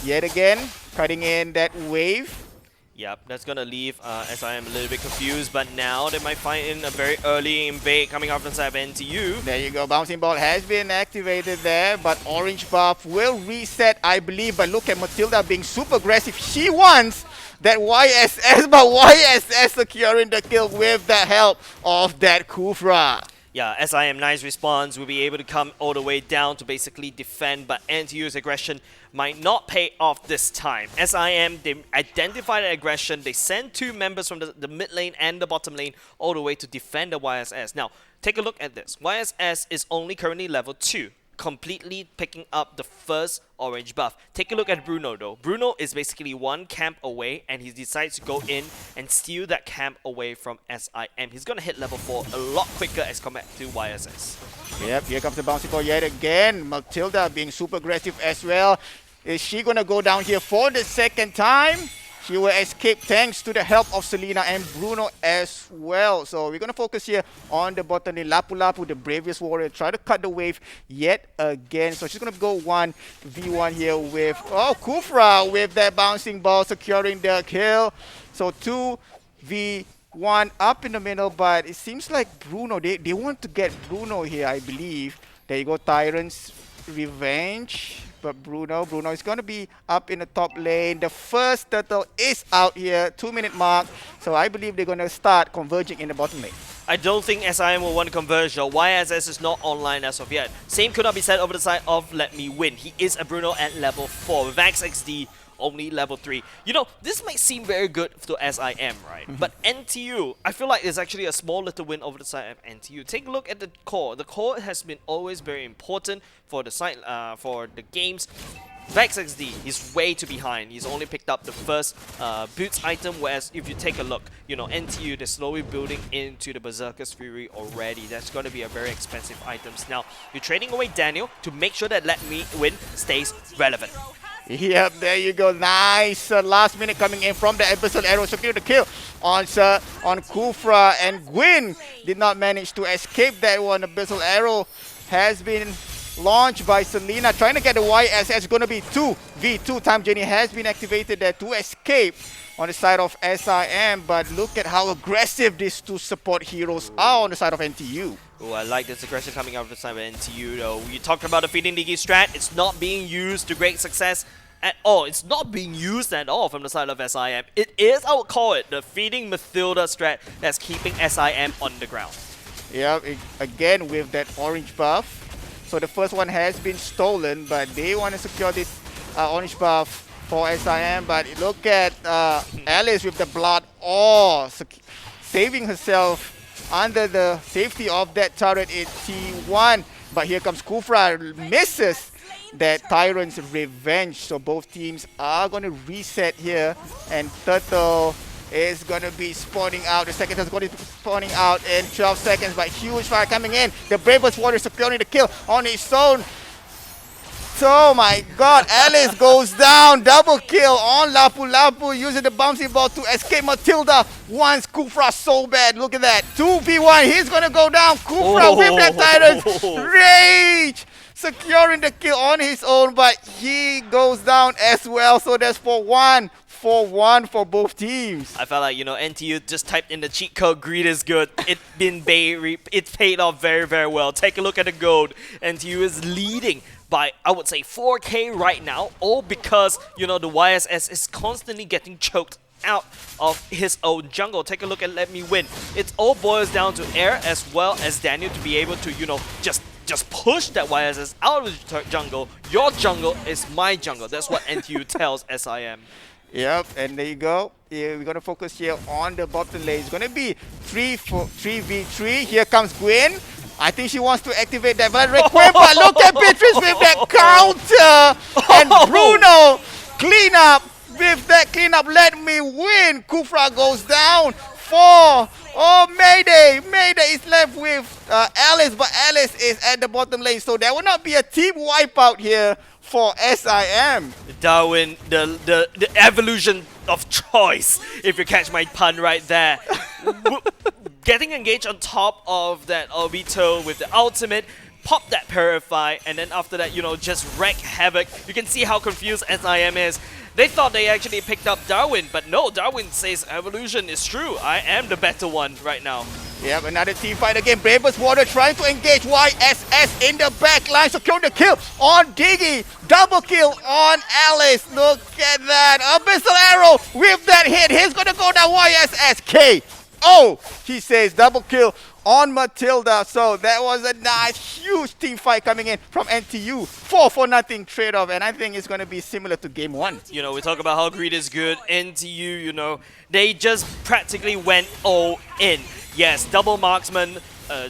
Yet again, cutting in that wave. Yep, that's going to leave SIM a little bit confused, but now they might find in a very early invade coming out from the side of NTU. There you go, bouncing ball has been activated there, but orange buff will reset, I believe. But look at Matilda being super aggressive. She wants that YSS, but YSS securing the kill with the help of that Kufra. Yeah, SIM nice response, will be able to come all the way down to basically defend, but NTU's aggression might not pay off this time. SIM, they identify the aggression, they send two members from the mid lane and the bottom lane all the way to defend the YSS. Now, take a look at this. YSS is only currently level 2, completely picking up the first orange buff. Take a look at Bruno though. Bruno is basically one camp away, and he decides to go in and steal that camp away from SIM. He's gonna hit level 4 a lot quicker as compared to YSS. Yep, here comes the bouncing ball yet again. Matilda being super aggressive as well. Is she gonna go down here for the second time? She will escape thanks to the help of Selena and Bruno as well. So we're going to focus here on the bottom lane. Lapu Lapu, the bravest warrior, try to cut the wave yet again. So she's going to go 1v1 here with, Kufra with that bouncing ball securing the kill. So 2v1 up in the middle, but it seems like Bruno, they want to get Bruno here, I believe. There you go, Tyrant's Revenge. But Bruno is going to be up in the top lane. The first turtle is out here, 2-minute mark. So I believe they're going to start converging in the bottom lane. I don't think SIM will want to converge though. YSS is not online as of yet. Same could not be said over the side of Let Me Win. He is a Bruno at level 4. With Vax XD only level 3. This might seem very good to SIM, right? But NTU, I feel like it's actually a small little win over the side of NTU. Take a look at the core. The core has been always very important for the side, for the games. Vax XD, he's way too behind. He's only picked up the first boots item, whereas if you take a look, NTU, they're slowly building into the Berserker's Fury already. That's going to be a very expensive items. Now, you're trading away Daniel to make sure that Let Me Win stays relevant. Yep, there you go. Nice last minute coming in from the Abyssal Arrow. Secure the kill on Kufra, and Gwyn did not manage to escape that one. Abyssal Arrow has been launched by Selena, trying to get the YSS. Going to be 2v2. Time Genie has been activated there to escape on the side of SIM, but look at how aggressive these two support heroes are on the side of NTU. Oh, I like this aggression coming out of the side of NTU though. You talked about the feeding Digi strat. It's not being used to great success at all. It's not being used at all from the side of SIM. It is, I would call it, the feeding Matilda strat that's keeping SIM on the ground. Yeah, again with that orange buff. So the first one has been stolen, but they want to secure this orange buff for SIM. But look at Alice with the blood saving herself under the safety of that turret in T1. But here comes Kufra, misses that Tyrant's Revenge. So both teams are going to reset here, and Turtle is going to be spawning out. The second is going to be spawning out in 12 seconds, but huge fire coming in. The bravest warrior securing the kill on his own. Oh my god, Alice goes down. Double kill on Lapu Lapu using the bouncy ball to escape Matilda. Wants Kufra so bad. Look at that. 2v1. He's going to go down. Kufra with that Tyrant's Rage. Securing the kill on his own, but he goes down as well. So that's 4-1. 4-1 for both teams. I felt like, NTU just typed in the cheat code, greed is good. It paid off very, very well. Take a look at the gold. NTU is leading by, I would say, 4K right now, all because, the YSS is constantly getting choked out of his own jungle. Take a look at Let Me Win. It all boils down to Air as well as Daniel to be able to, just push that YSS out of the jungle. Your jungle is my jungle. That's what NTU tells SIM. Yep, and there you go. Yeah, we're going to focus here on the bottom lane. It's going to be 3v3. Here comes Gwen. I think she wants to activate that Valor Requiem, but look at Beatrice with that counter. And Bruno clean up with that cleanup. Let Me Win. Kufra goes down. 4. Oh, Mayday. Mayday is left with Alice, but Alice is at the bottom lane. So there will not be a team wipeout here for SIM. Darwin, the evolution of choice, if you catch my pun right there. Getting engaged on top of that Obito with the ultimate, pop that Purify, and then after that, just wreak havoc. You can see how confused SIM is. They thought they actually picked up Darwin, but no, Darwin says evolution is true. I am the better one right now. Yep, another team fight again. Bravest Water trying to engage YSS in the back line. Secure the kill on Diggy. Double kill on Alice. Look at that. Abyssal Arrow with that hit. He's going to go down YSS. KO. He says double kill on Matilda. So that was a nice, huge team fight coming in from NTU. 4-0 trade-off, and I think it's going to be similar to game 1. We talk about how greed is good. NTU, they just practically went all in. Yes, double marksman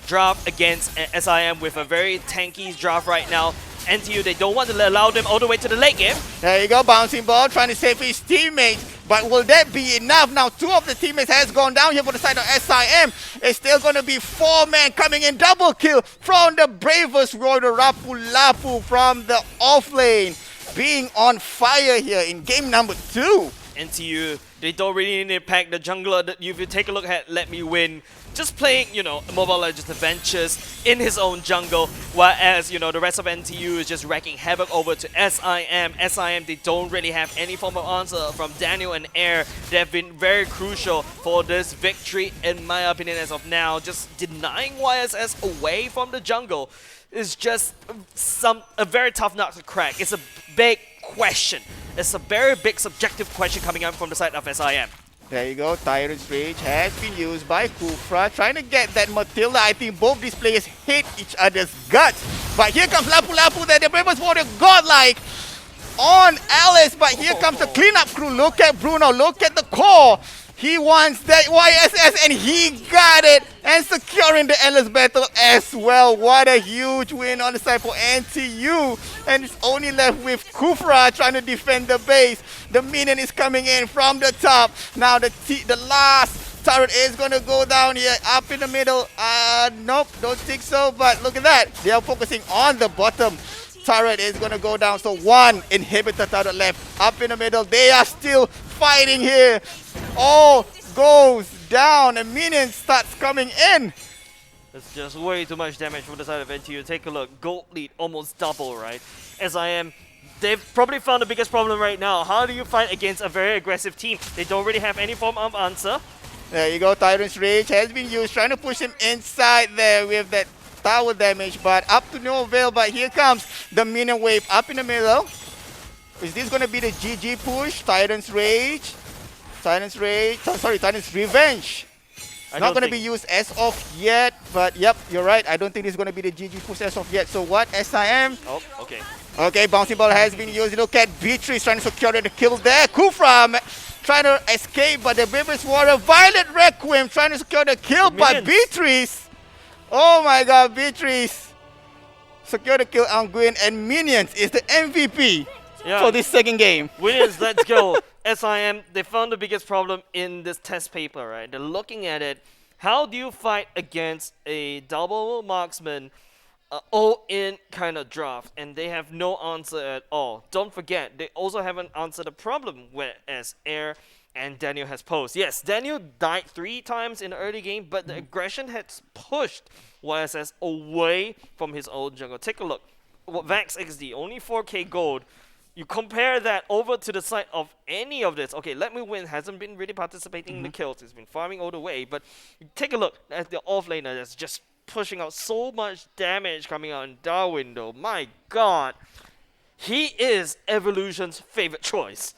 draft against SIM with a very tanky draft right now. NTU, they don't want to allow them all the way to the late game. There you go, bouncing ball, trying to save his teammates. But will that be enough? Now, 2 of the teammates has gone down here for the side of SIM. It's still going to be 4 men coming in. Double kill from the bravest warrior, Lapu Lapu from the off lane. Being on fire here in game number 2. NTU, they don't really need to pack the jungler. If you take a look at Let Me Win, just playing, Mobile Legends Adventures in his own jungle, whereas, the rest of NTU is just wrecking havoc over to SIM. SIM, they don't really have any form of answer from Daniel and Air. They have been very crucial for this victory, in my opinion, as of now. Just denying YSS away from the jungle is just a very tough nut to crack. It's a big question. It's a very big subjective question coming out from the side of SIM. There you go, Tyrant's Rage has been used by Kufra, trying to get that Matilda. I think both these players hate each other's guts. But here comes Lapu Lapu there, the bravest warrior godlike on Alice. But here comes the cleanup crew. Look at Bruno, look at the core. He wants that YSS and he got it. And securing the endless battle as well. What a huge win on the side for NTU. And it's only left with Kufra trying to defend the base. The minion is coming in from the top. Now the last turret is going to go down here. Up in the middle. Nope, don't think so. But look at that. They are focusing on the bottom. Turret is going to go down. So 1 inhibitor turret left. Up in the middle. They are still fighting here. All goes down. A minion starts coming in. It's just way too much damage from the side of NTU. Take a look. Gold lead almost double, right? SIM, they've probably found the biggest problem right now. How do you fight against a very aggressive team? They don't really have any form of answer. There you go. Tyrant's Rage has been used. Trying to push him inside there with that tower damage. But up to no avail. But here comes the minion wave up in the middle. Is this going to be the GG push? Tyrant's Rage. Tyrant's Revenge. It's not going to be used as of yet, but yep, you're right. I don't think it's going to be the GG push as of yet. So what? SIM? Oh, okay. Okay, bouncing ball has been used. Look at Beatrice trying to secure the kill there. Kufra trying to escape, but the Bravest Warrior, Violet Requiem trying to secure the kill, but Beatrice. Oh my god, Beatrice. Secure the kill on Gwen, and Minions is the MVP for this second game. Williams, let's go. SIM, they found the biggest problem in this test paper, right? They're looking at it. How do you fight against a double marksman all-in kind of draft, and they have no answer at all. Don't forget, they also haven't answered the problem whereas Air and Daniel has posed. Yes, Daniel died 3 times in the early game, but the aggression has pushed YSS away from his old jungle. Take a look. Vax XD, only 4k gold. You compare that over to the side of any of this. Okay, Let Me Win hasn't been really participating in the kills. He's been farming all the way. But take a look at the offlaner that's just pushing out so much damage coming out in Darwin, though. My God. He is Evolution's favorite choice.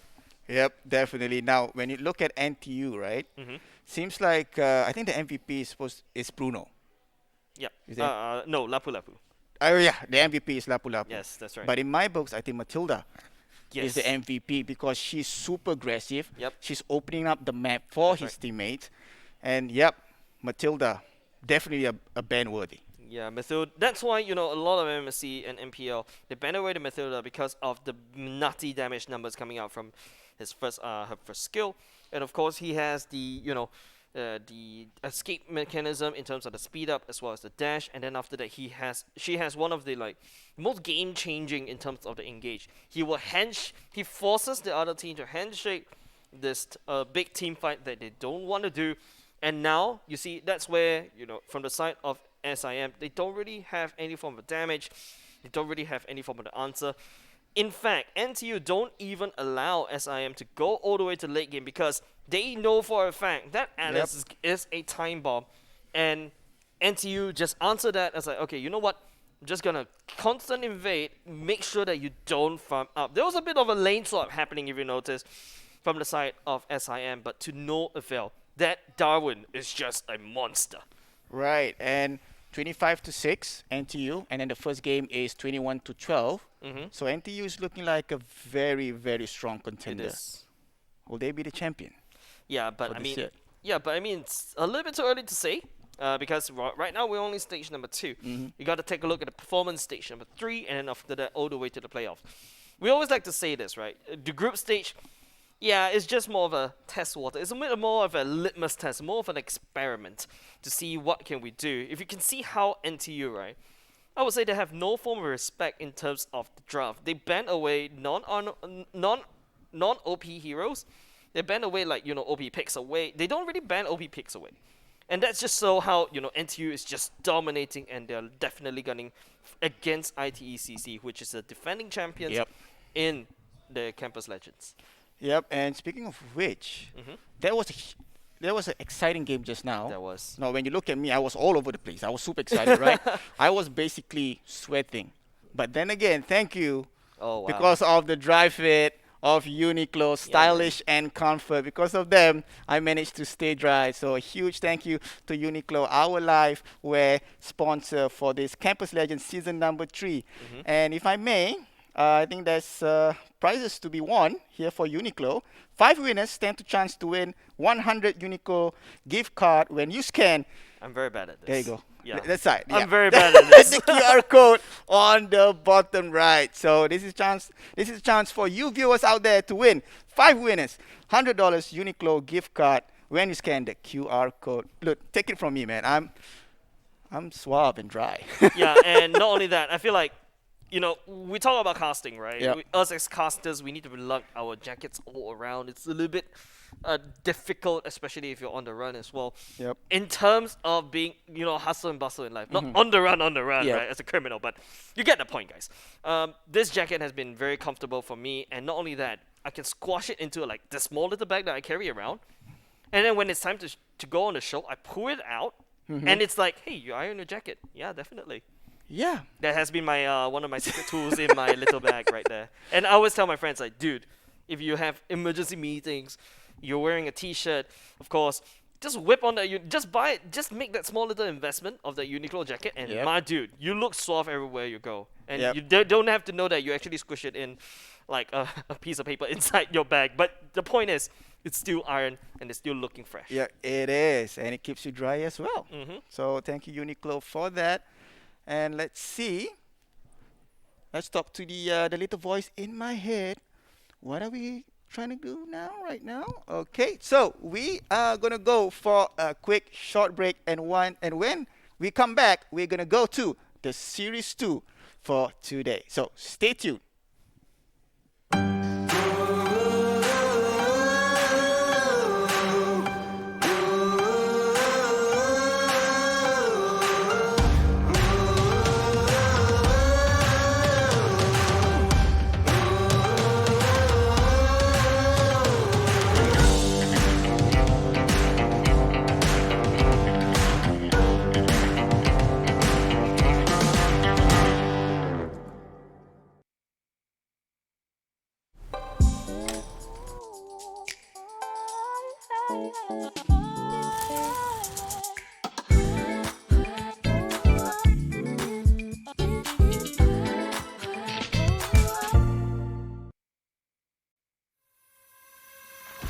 Yep, definitely. Now, when you look at NTU, right? Seems like I think the MVP is Bruno. Yep. Is that? No, Lapu Lapu. Oh yeah, the MVP is Lapu Lapu. Yes, that's right. But in my books, I think Matilda Yes. is the MVP because she's super aggressive. Yep. She's opening up the map for That's his teammates. And yep, Matilda, definitely a ban worthy. Yeah, Mathilda. That's why, a lot of MSC and MPL, they ban away the Mathilda because of the nutty damage numbers coming out from his her first skill. And of course, he has the escape mechanism in terms of the speed up as well as the dash, and then after that she has one of the most game changing in terms of the engage. He forces the other team to handshake this big team fight that they don't want to do, and now you see that's where from the side of SIM they don't really have any form of damage, they don't really have any form of the answer. In fact, NTU don't even allow SIM to go all the way to late game because they know for a fact that Alice is a time bomb. And NTU just answer that as okay, you know what? I'm just going to constant invade, make sure that you don't farm up. There was a bit of a lane swap happening, if you notice, from the side of SIM, but to no avail. That Darwin is just a monster. Right, and 25-6 NTU, and then the first game is 21-12. So NTU is looking like a very, very strong contender. It is. Will they be the champion? Yeah, but for I this mean, year? it's a little bit too early to say. Because right now we're only stage number 2. You got to take a look at the performance stage number 3, and then after that all the way to the playoffs. We always like to say this, right? The group stage, yeah, it's just more of a test water. It's a bit more of a litmus test, more of an experiment to see what can we do. If you can see how NTU, right? I would say they have no form of respect in terms of the draft. They ban away non-OP heroes. They ban away OP picks away. They don't really ban OP picks away. And that's just so how, NTU is just dominating, and they're definitely gunning against ITECC, which is the defending champions in the Campus Legends. Yep, and speaking of which, there was an exciting game just now. There was. Now, when you look at me, I was all over the place. I was super excited, right? I was basically sweating. But then again, thank you. Oh, wow. Because of the dry fit of Uniqlo, stylish and comfort. Because of them, I managed to stay dry. So a huge thank you to Uniqlo, our live wear sponsor for this Campus Legends season number 3. And if I may, I think there's prizes to be won here for Uniqlo. 5 winners stand to chance to win 100 Uniqlo gift card when you scan. I'm very bad at this. There you go. Yeah. That's right. I'm very bad at this. The QR code on the bottom right. So this is a chance for you viewers out there to win. 5 winners, $100 Uniqlo gift card when you scan the QR code. Look, take it from me, man. I'm suave and dry. Yeah, and not only that, I feel like we talk about casting, right? Yep. Us as casters, we need to lug our jackets all around. It's a little bit difficult, especially if you're on the run as well. Yep. In terms of being, hustle and bustle in life. Not on the run, Yep. right, as a criminal, but you get the point, guys. This jacket has been very comfortable for me, and not only that, I can squash it into the small little bag that I carry around. And then when it's time to go on the show, I pull it out, and it's like, hey, you iron your jacket. Yeah, definitely. Yeah. That has been my one of my secret tools in my little bag right there. And I always tell my friends, dude, if you have emergency meetings, you're wearing a T-shirt, of course, just whip on that. Just buy it. Just make that small little investment of that Uniqlo jacket, and my dude, you look suave everywhere you go. And you don't have to know that you actually squish it in like a piece of paper inside your bag. But the point is, it's still iron and it's still looking fresh. Yeah, it is, and it keeps you dry as well. So thank you, Uniqlo, for that. And let's see. Let's talk to the little voice in my head. What are we trying to do right now? Okay, so we are gonna go for a quick short break, and when we come back, we're gonna go to the Series 2 for today. So stay tuned.